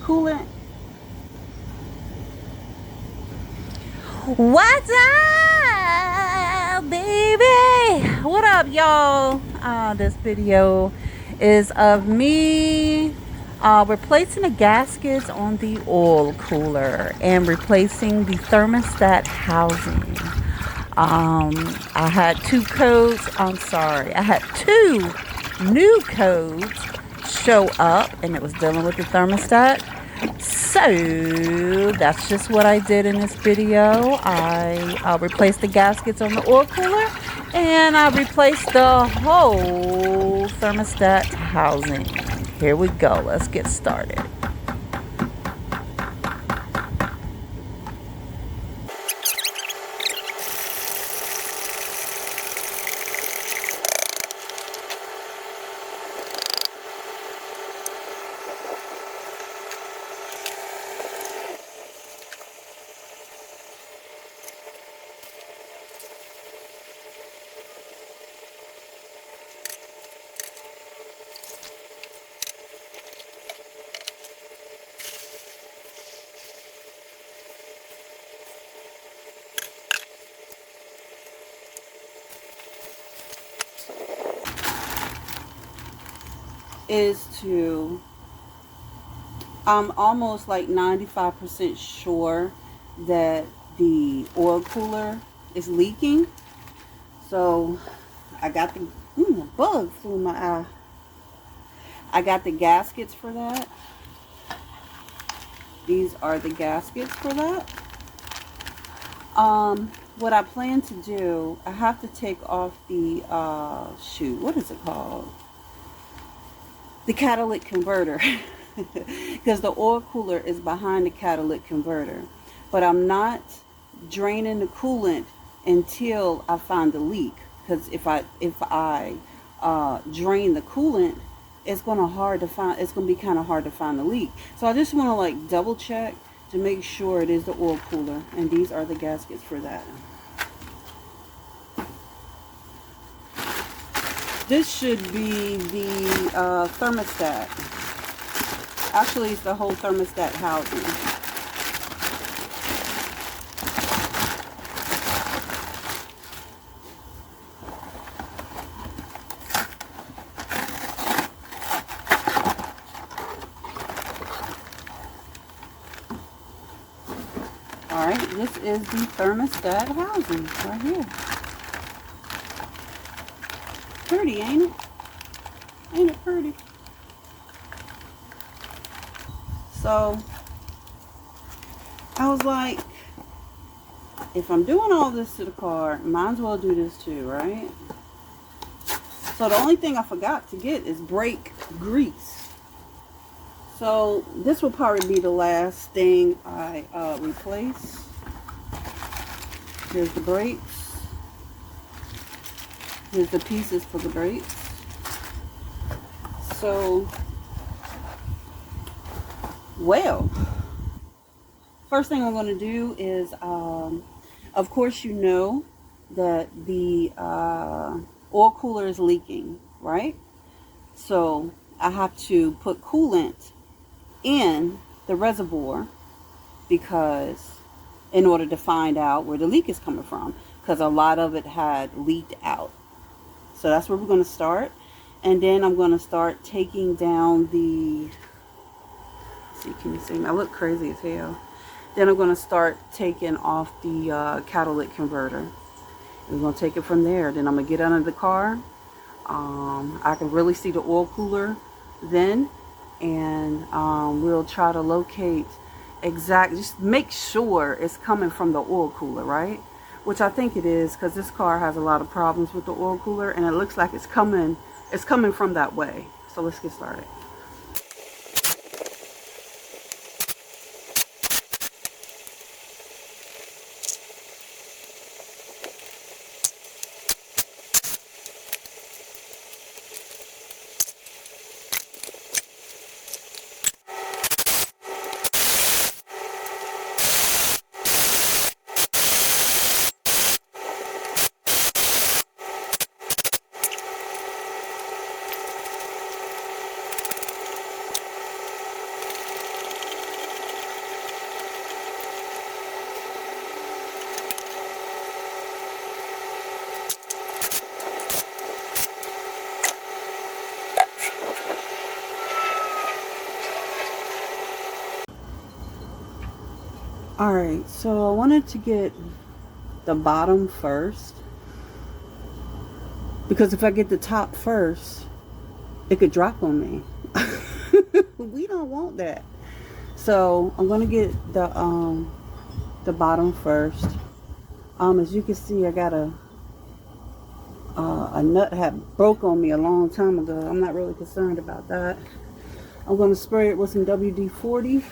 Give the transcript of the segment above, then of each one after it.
coolant. What's up, baby? What up, y'all? This video is of me replacing the gaskets on the oil cooler and replacing the thermostat housing. I had I had two new codes show up, and it was dealing with the thermostat. So that's just what I did in this video. I replaced the gaskets on the oil cooler, and I replaced the whole thermostat housing. Here we go. Let's get started. I'm almost like 95% sure that the oil cooler is leaking. So I got the bug flew in my eye. I got the gaskets for that. These are the gaskets for that. What I plan to do, I have to take off the what is it called? The catalytic converter. Because the oil cooler is behind the catalytic converter. But I'm not draining the coolant until I find the leak. Because if I drain the coolant, it's going to be kind of hard to find the leak. So I just want to like double check to make sure it is the oil cooler, and these are the gaskets for that. This should be the thermostat. Actually, it's the whole thermostat housing. Alright, this is the thermostat housing right here. Pretty, ain't it? Ain't it pretty? So, I was like, if I'm doing all this to the car, might as well do this too, right? So the only thing I forgot to get is brake grease. So this will probably be the last thing I replace. Here's the brakes. Here's the pieces for the brakes. So, well, first thing I'm going to do is, of course, you know that the oil cooler is leaking, right? So I have to put coolant in the reservoir because in order to find out where the leak is coming from, because a lot of it had leaked out. So that's where we're going to start. And then I'm going to start taking down the, see, can you see me? I look crazy as hell. Then I'm going to start taking off the catalytic converter. We're going to take it from there. Then I'm going to get under the car. I can really see the oil cooler then. And we'll try to locate just make sure it's coming from the oil cooler, right? Which I think it is, because this car has a lot of problems with the oil cooler, and it looks like it's coming from that way. So let's get started. Alright, so I wanted to get the bottom first, because if I get the top first, it could drop on me. We don't want that. So I'm gonna get the bottom first. As you can see, I got a nut had broke on me a long time ago. I'm not really concerned about that. I'm gonna spray it with some WD-40.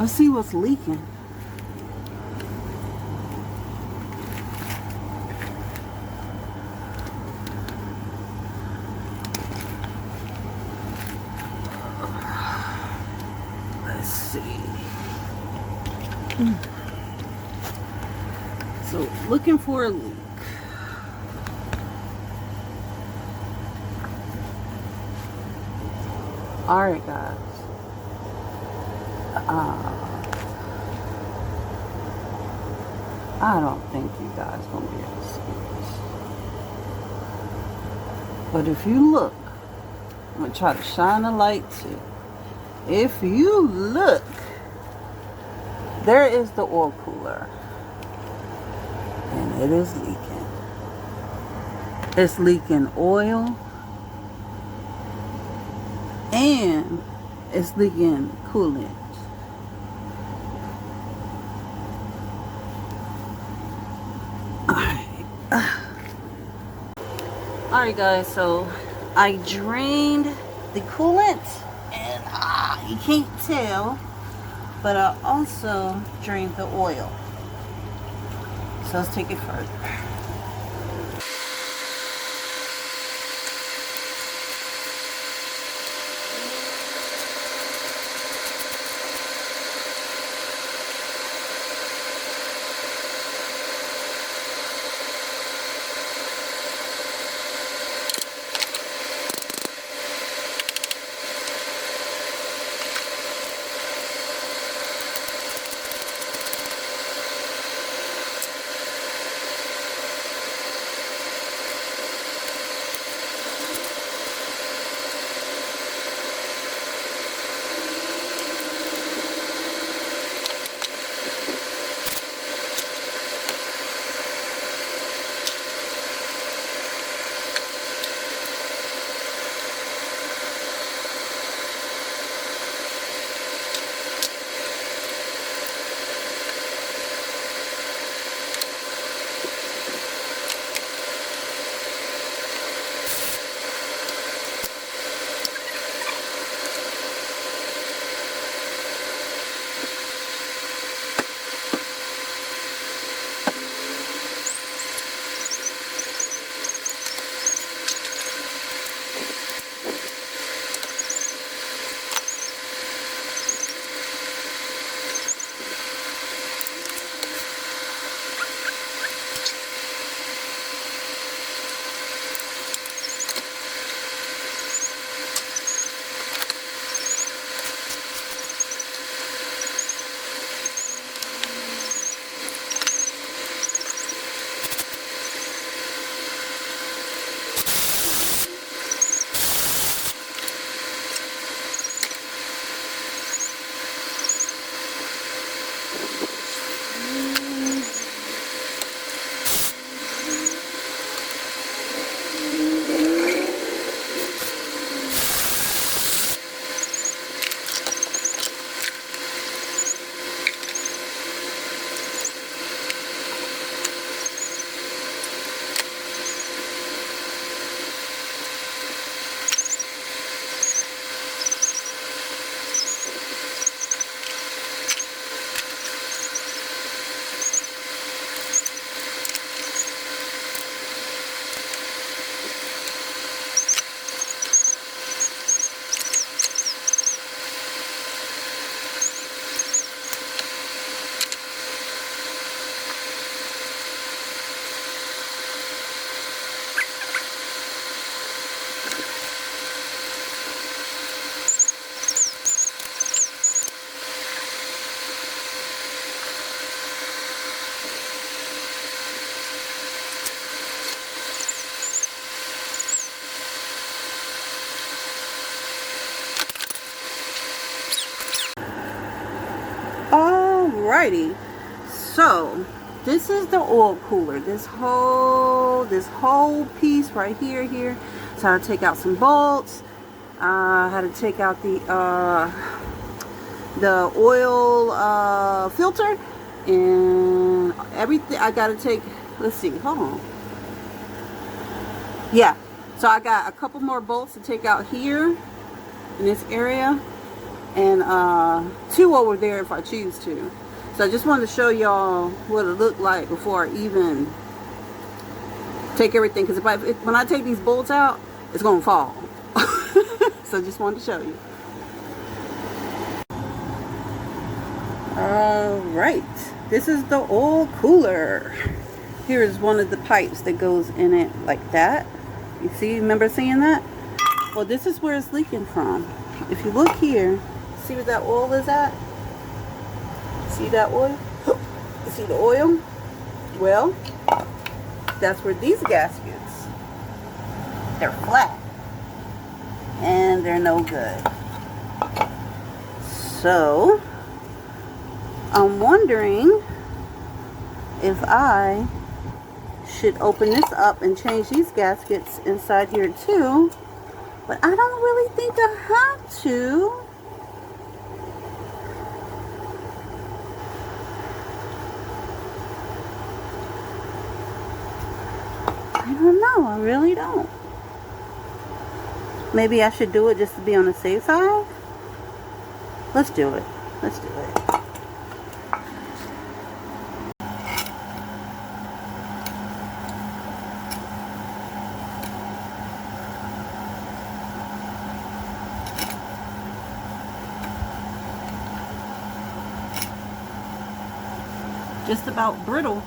Let's see what's leaking. Let's see. So, looking for a leak. Alright, guys. I don't think you guys gonna be able to see this. But if you look, I'm gonna try to shine a light too. If you look, there is the oil cooler. And it is leaking. It's leaking oil. And it's leaking coolant. Alright guys, so I drained the coolant, and you can't tell, but I also drained the oil. So let's take it further. Alrighty, so this is the oil cooler. This whole piece right here. So I had to take out some bolts. I had to take out the oil filter and everything. I got to take. Let's see. Hold on. Yeah. So I got a couple more bolts to take out here in this area. and 2 over there if I choose to. So I just wanted to show y'all what it looked like before I even take everything, because when I take these bolts out, it's gonna fall. So just wanted to show you. All right, this is the oil cooler. Here is one of the pipes that goes in it like that. You see, remember seeing that? Well, this is where it's leaking from. If you look here, see where that oil is at? See that oil? See the oil? Well, that's where these gaskets, they're flat and they're no good. So I'm wondering if I should open this up and change these gaskets inside here too, but I don't really think I have to. I don't know, I really don't. Maybe I should do it just to be on the safe side. Let's do it. Let's do it. Just about brittle.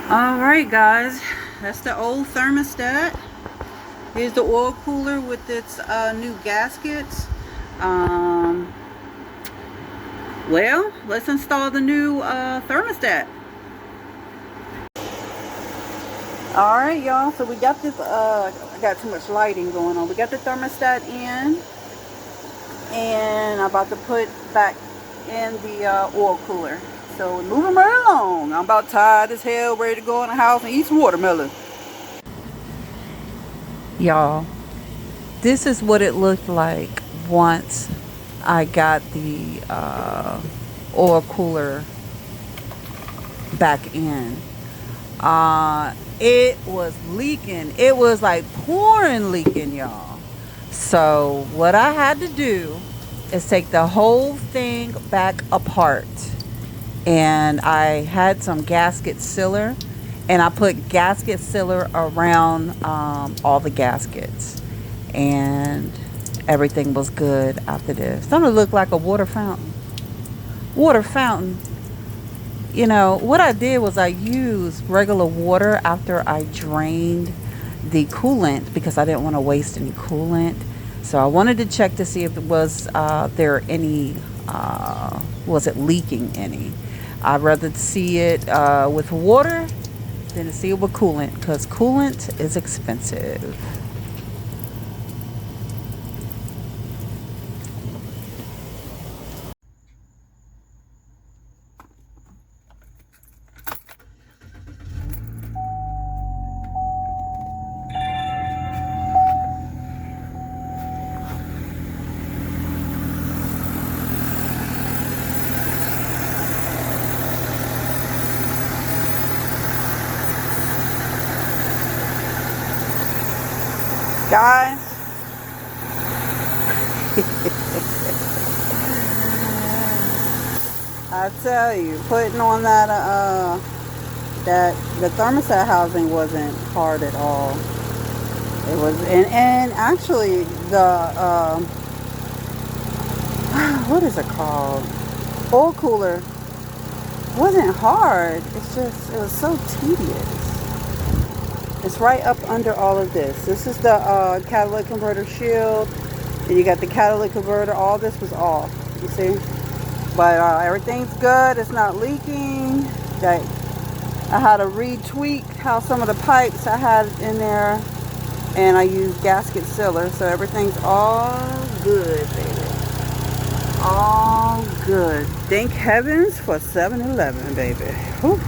Alright guys, that's the old thermostat. Here's the oil cooler with its new gaskets. Well, let's install the new thermostat. Alright y'all, so we got this, I got too much lighting going on. We got the thermostat in, and I'm about to put back in the oil cooler. So we're moving right along. I'm about tired as hell, ready to go in the house and eat some watermelon. Y'all, this is what it looked like once I got the oil cooler back in. It was leaking. It was like pouring leaking, y'all. So what I had to do is take the whole thing back apart, and I had some gasket sealer, and I put gasket sealer around all the gaskets, and everything was good after this. It's gonna look like a water fountain. Water fountain. You know, what I did was I used regular water after I drained the coolant because I didn't want to waste any coolant. So I wanted to check to see if it was there any, was it leaking any. I'd rather see it with water than to see it with coolant, because coolant is expensive. Guys, I tell you, putting on that the thermostat housing wasn't hard at all. It was, and actually the what is it called? Oil cooler wasn't hard. It's just, it was so tedious. It's right up under all of this. This is the catalytic converter shield. And you got the catalytic converter. All this was off. You see? But everything's good. It's not leaking. I had to retweak how some of the pipes I had in there. And I used gasket sealer. So everything's all good, baby. All good. Thank heavens for 7-Eleven, baby. Whew.